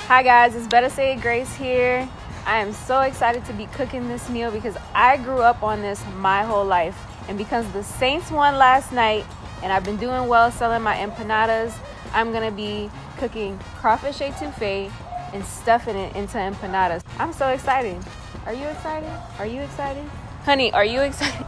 Hi guys, it's Better Say Grace here. I am so excited to be cooking this meal because I grew up on this my whole life. And because the Saints won last night and I've been doing well selling my empanadas, I'm gonna be cooking crawfish etouffee and stuffing it into empanadas. I'm so excited. Are you excited? Are you excited? Honey, are you excited?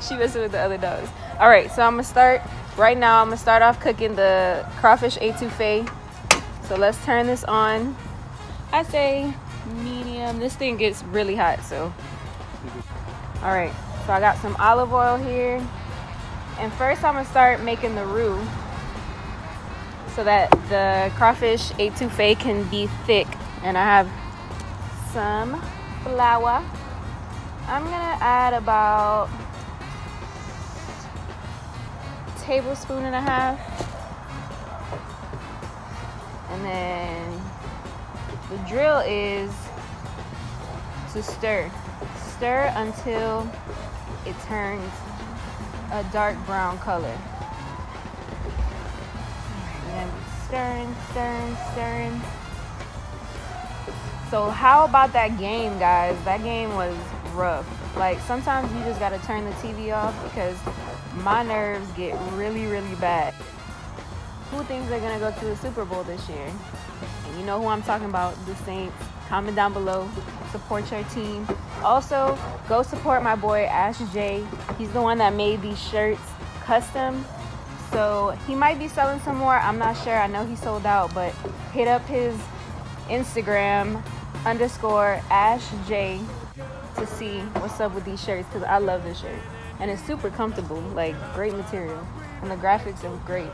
She messing with the other dogs. All right, so I'm gonna start right now. I'm gonna start off cooking the crawfish etouffee. So let's turn this on. I say medium. This thing gets really hot, so. All right, so I got some olive oil here. And first I'm gonna start making the roux so that the crawfish etouffee can be thick. And I have some flour. I'm gonna add about a tablespoon and a half. And then the drill is to stir. Stir until it turns a dark brown color. And then stirring. So how about that game, guys? That game was rough. Like, sometimes you just gotta turn the TV off because my nerves get really, really bad. Who thinks they're gonna go to the Super Bowl this year? And you know who I'm talking about, the Saints. Comment down below, support your team. Also, go support my boy Ash J. He's the one that made these shirts custom. So he might be selling some more, I'm not sure. I know he sold out, but hit up his Instagram _AshJ to see what's up with these shirts, because I love this shirt. And it's super comfortable, like great material. And the graphics are great.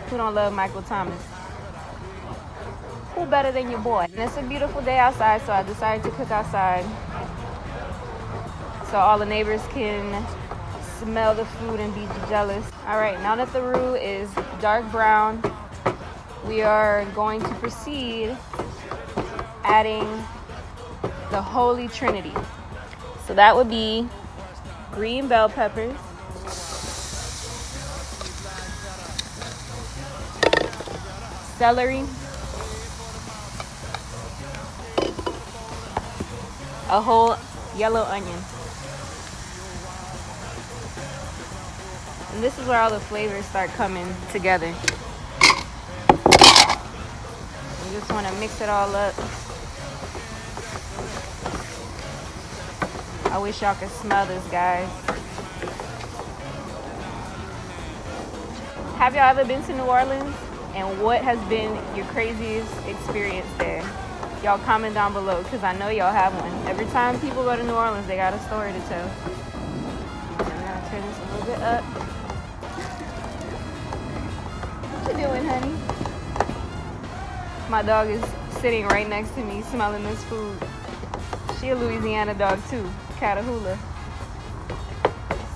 Who don't love Michael Thomas? Who better than your boy? And it's a beautiful day outside, so I decided to cook outside so all the neighbors can smell the food and be jealous. All right, now that the roux is dark brown, we are going to proceed adding the Holy Trinity. So that would be green bell peppers, celery, a whole yellow onion. And this is where all the flavors start coming together. You just want to mix it all up. I wish y'all could smell this, guys. Have y'all ever been to New Orleans? And what has been your craziest experience there? Y'all comment down below, because I know y'all have one. Every time people go to New Orleans, they got a story to tell. I'm gonna turn this a little bit up. What you doing, honey? My dog is sitting right next to me, smelling this food. She a Louisiana dog too, Catahoula.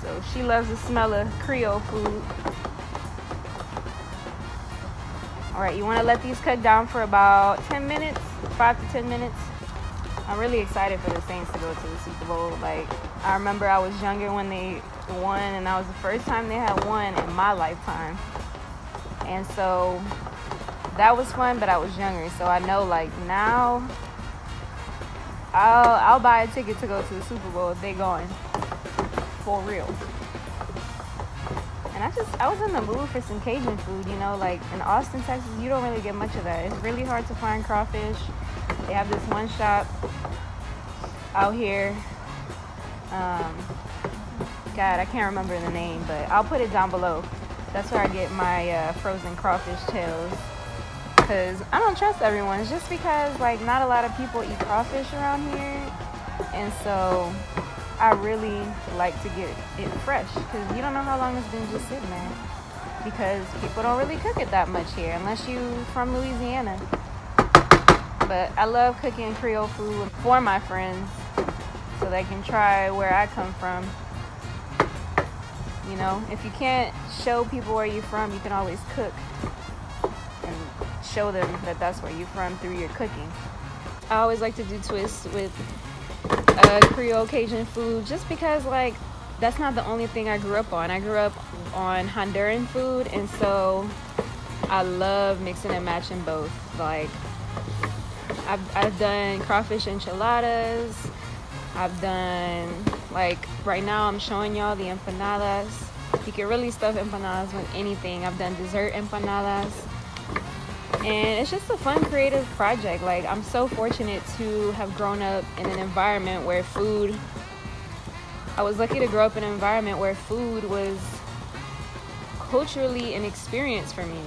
So she loves the smell of Creole food. All right, you want to let these cook down for about 10 minutes, 5 to 10 minutes. I'm really excited for the Saints to go to the Super Bowl. Like, I remember I was younger when they won, and that was the first time they had won in my lifetime. And so that was fun, but I was younger. So I know, like, now I'll buy a ticket to go to the Super Bowl if they going for real. And I was in the mood for some Cajun food, you know, like in Austin, Texas, you don't really get much of that. It's really hard to find crawfish. They have this one shop out here. God, I can't remember the name, but I'll put it down below. That's where I get my frozen crawfish tails. Because I don't trust everyone. It's just because, like, not a lot of people eat crawfish around here. And so I really like to get it fresh, because you don't know how long it's been just sitting there, because people don't really cook it that much here unless you from Louisiana. But I love cooking Creole food for my friends so they can try where I come from. You know, if you can't show people where you're from, you can always cook and show them that that's where you're from through your cooking. I always like to do twists with Creole Cajun food, just because, like, that's not the only thing I grew up on. I grew up on Honduran food, and so I love mixing and matching both. Like I've done crawfish enchiladas. I've done, like, right now I'm showing y'all the empanadas. You can really stuff empanadas with anything. I've done dessert empanadas. And it's just a fun creative project. Like, I'm so fortunate to have grown up in an environment where I was lucky to grow up in an environment where food was culturally an experience for me.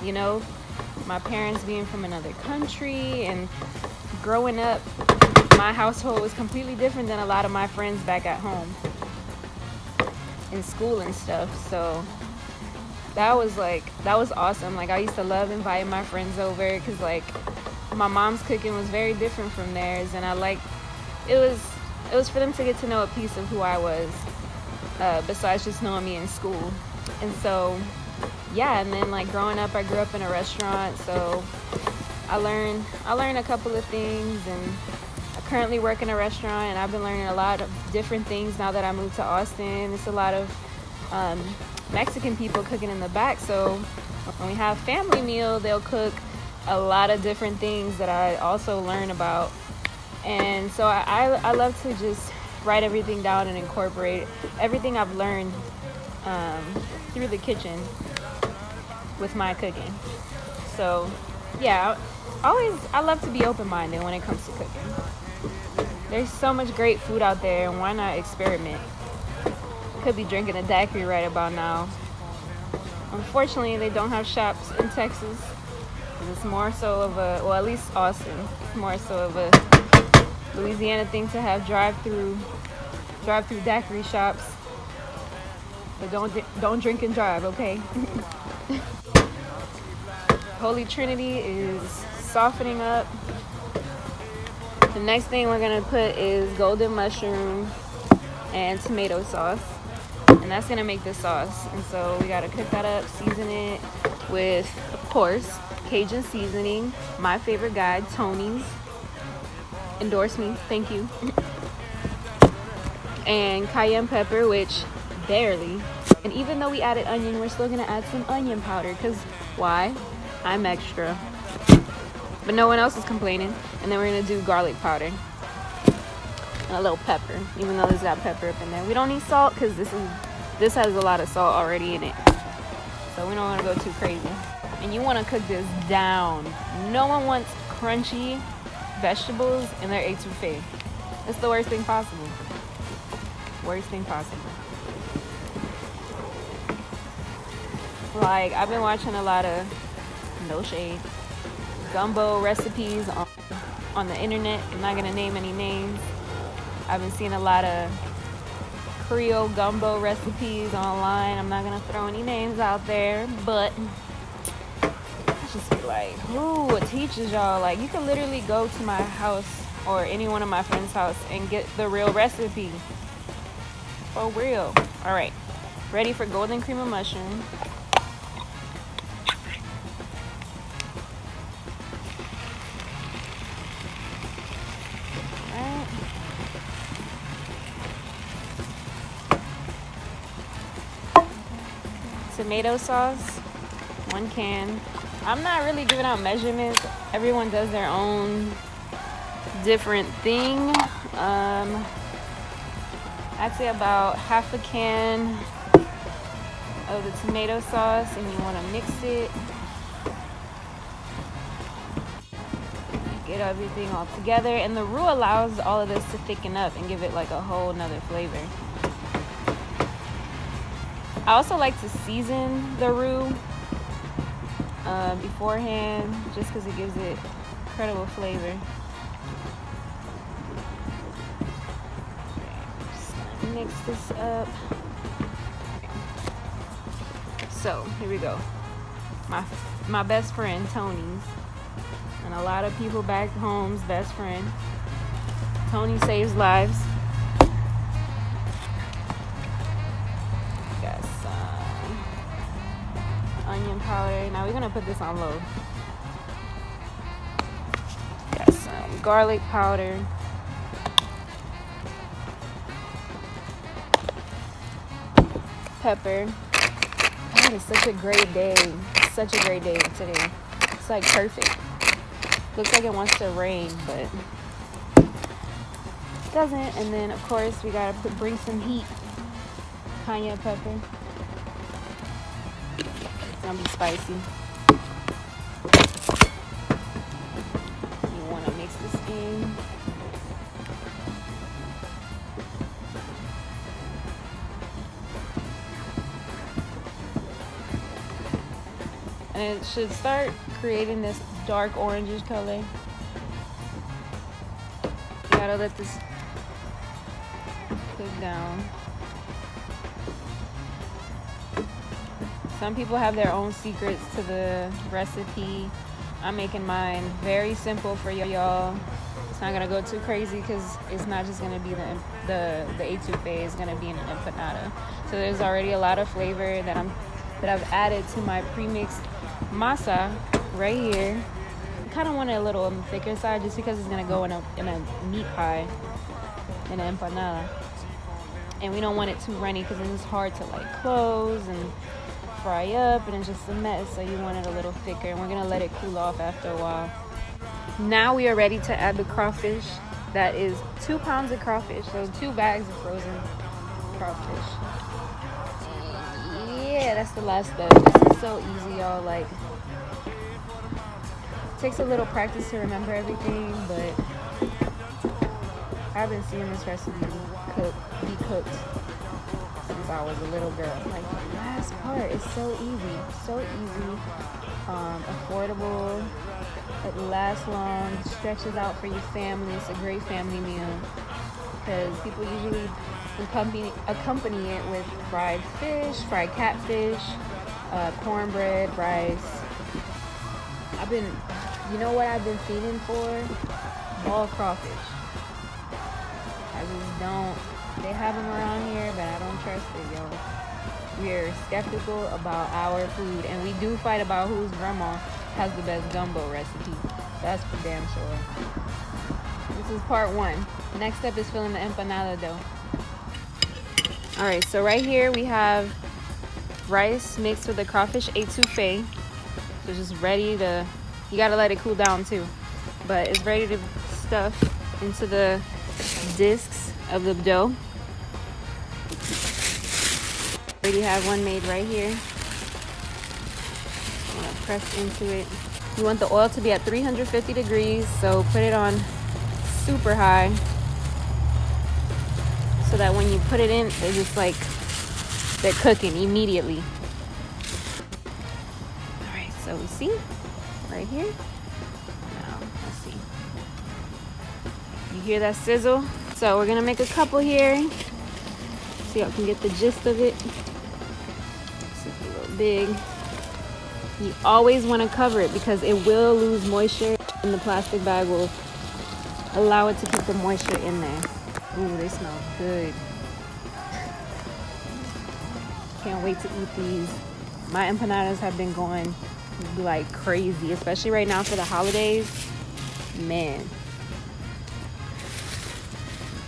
You know, my parents being from another country and growing up, my household was completely different than a lot of my friends back at home in school and stuff. So that was awesome. Like, I used to love inviting my friends over because, like, my mom's cooking was very different from theirs, and it was for them to get to know a piece of who I was, besides just knowing me in school. And so, yeah, and then, like, growing up, I grew up in a restaurant, so I learned a couple of things, and I currently work in a restaurant, and I've been learning a lot of different things now that I moved to Austin. It's a lot of Mexican people cooking in the back, so when we have family meal, they'll cook a lot of different things that I also learn about. And so I love to just write everything down and incorporate everything I've learned through the kitchen with my cooking. So yeah, I love to be open-minded when it comes to cooking. There's so much great food out there, and why not experiment? Could be drinking a daiquiri right about now. Unfortunately, they don't have shops in Texas. It's more so of at least Austin, it's more so of a Louisiana thing to have drive-through daiquiri shops. But don't drink and drive, okay? Holy Trinity is softening up. The next thing we're gonna put is golden mushroom and tomato sauce, and that's gonna make the sauce. And so we gotta cook that up, season it with, of course, Cajun seasoning, my favorite guy, Tony's. Endorse me, thank you. And cayenne pepper, which barely. And even though we added onion, we're still gonna add some onion powder, because why? I'm extra. But no one else is complaining. And then we're gonna do garlic powder and a little pepper, even though this got pepper up in there. We don't need salt because this has a lot of salt already in it, so we don't want to go too crazy. And you want to cook this down. No one wants crunchy vegetables in their etouffee. It's the worst thing possible. Worst thing possible. Like, I've been watching a lot of, no shade, gumbo recipes on the internet. I'm not gonna name any names. I've been seeing a lot of Creole gumbo recipes online. I'm not gonna throw any names out there, but I just be like, who teaches y'all? Like, you can literally go to my house or any one of my friends' house and get the real recipe. For real. All right, ready for golden cream of mushroom. Tomato sauce, 1 can. I'm not really giving out measurements. Everyone does their own different thing. I'd say about half a can of the tomato sauce, and you want to mix it. Get everything all together, and the roux allows all of this to thicken up and give it like a whole nother flavor. I also like to season the roux beforehand, just because it gives it incredible flavor. Just mix this up. So here we go. My best friend, Tony's, and a lot of people back home's best friend. Tony saves lives. Onion powder. Now we're gonna put this on low. Got some garlic powder. Pepper. God, it's such a great day. such a great day today. It's like perfect. Looks like it wants to rain, but it doesn't. And then of course we gotta bring some heat. Cayenne pepper. It's gonna be spicy. You wanna mix this in. And it should start creating this dark orangish color. You gotta let this cook down. Some people have their own secrets to the recipe. I'm making mine very simple for y'all. It's not gonna go too crazy because it's not just gonna be the etouffee. It's gonna be an empanada. So there's already a lot of flavor that I've added to my pre-mixed masa right here. I kind of want it a little on the thicker side just because it's gonna go in a meat pie, in an empanada, and we don't want it too runny because then it's hard to like close and fry up, and it's just a mess. So you want it a little thicker, and we're gonna let it cool off after a while. Now we are ready to add the crawfish. That is 2 pounds of crawfish, so 2 bags of frozen crawfish. Yeah, that's the last step. This is so easy, y'all. Like, it takes a little practice to remember everything, but I've been seeing this recipe be cooked since I was a little girl. Like, the last part is so easy, affordable. It lasts long, stretches out for your family. It's a great family meal because people usually accompany it with fried fish, fried catfish, cornbread, rice. You know what I've been feeding for? Ball crawfish. I just don't. They have them around here, but I don't trust it, yo. We're skeptical about our food, and we do fight about whose grandma has the best gumbo recipe. That's for damn sure. This is part 1. Next up is filling the empanada dough. Alright, so right here we have rice mixed with the crawfish etouffee. So it's just ready to, you gotta let it cool down too. But it's ready to stuff into the discs of the dough. Already have one made right here. I'm gonna press into it. You want the oil to be at 350 degrees, so put it on super high so that when you put it in, it's just like they're cooking immediately. All right, so we see right here. Now, let's see. You hear that sizzle? So we're gonna make a couple here. See if I can get the gist of it. It's a little big. You always want to cover it because it will lose moisture, and the plastic bag will allow it to keep the moisture in there. Ooh, they smell good. Can't wait to eat these. My empanadas have been going like crazy, especially right now for the holidays. Man.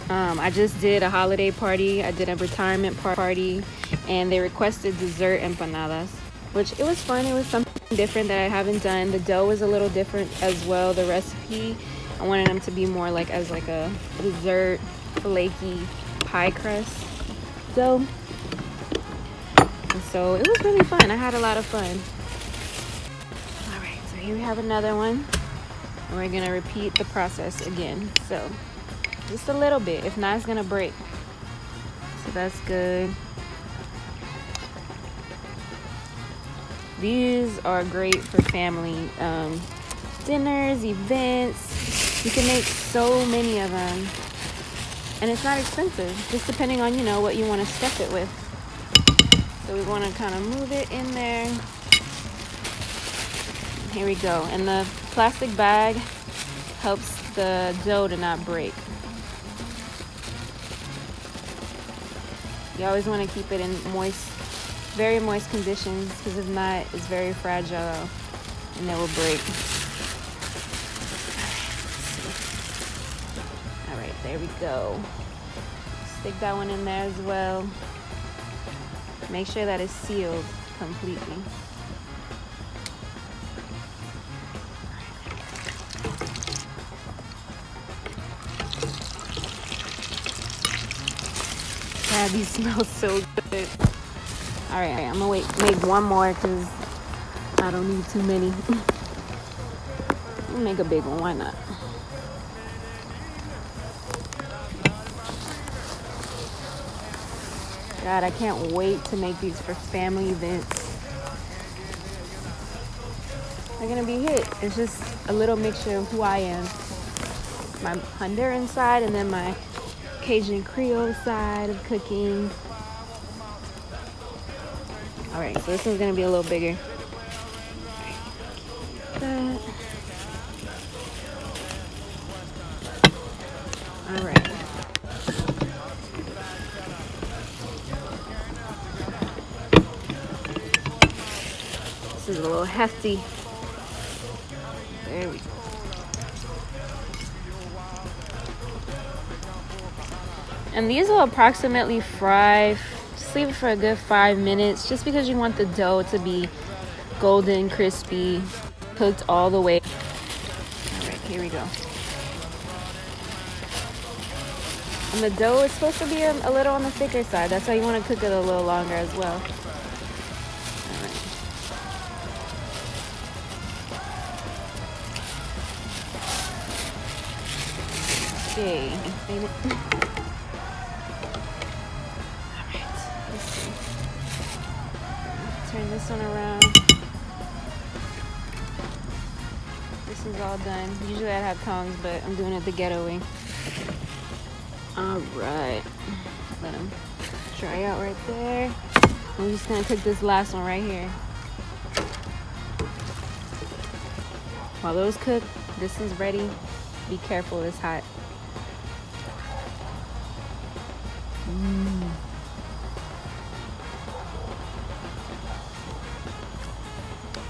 I just did a holiday party. I did a retirement party, and they requested dessert empanadas, which it was fun. It was something different that I haven't done. The dough was a little different as well. The recipe, I wanted them to be more like as like a dessert, flaky pie crust dough. And so it was really fun. I had a lot of fun. All right, so here we have another one, and we're gonna repeat the process again. So just a little bit, if not it's gonna break. So that's good. These are great for family dinners, events. You can make so many of them, and it's not expensive, just depending on, you know, what you want to stuff it with. So we want to kind of move it in there. Here we go. And the plastic bag helps the dough to not break. You always want to keep it in very moist conditions, because if not, it's very fragile and it will break. All right, there we go. Stick that one in there as well. Make sure that it's sealed completely. God, these smell so good. All right, I'm gonna make one more because I don't need too many. I'll make a big one, why not? God, I can't wait to make these for family events. They're gonna be hit. It's just a little mixture of who I am. My Honduran side and then my Cajun Creole side of cooking. All right, so this one's gonna be a little bigger. That. All right. This is a little hefty. There we go. And these will approximately fry, just leave it for a good 5 minutes, just because you want the dough to be golden, crispy, cooked all the way. All right, here we go. And the dough is supposed to be a little on the thicker side. That's why you want to cook it a little longer as well. All right. Okay. Turn this one around. This is all done. Usually I'd have tongs, but I'm doing it the ghetto way. Alright. Let them dry out right there. I'm just gonna cook this last one right here. While those cook, this is ready. Be careful, it's hot.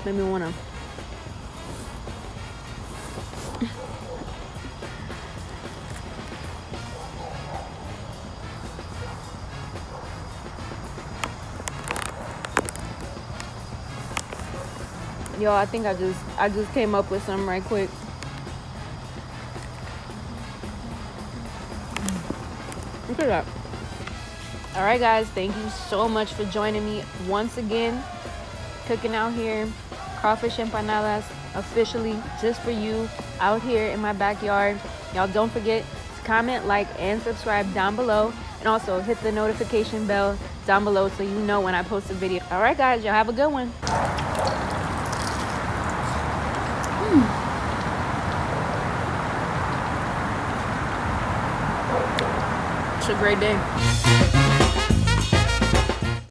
Made me wanna. Yo, I think I just came up with something right quick. Look at that. All right, guys, thank you so much for joining me once again. Cooking out here, Crawfish Empanadas, officially just for you out here in my backyard. Y'all don't forget to comment, like, and subscribe down below. And also hit the notification bell down below so you know when I post a video. All right, guys, y'all have a good one. It's a great day.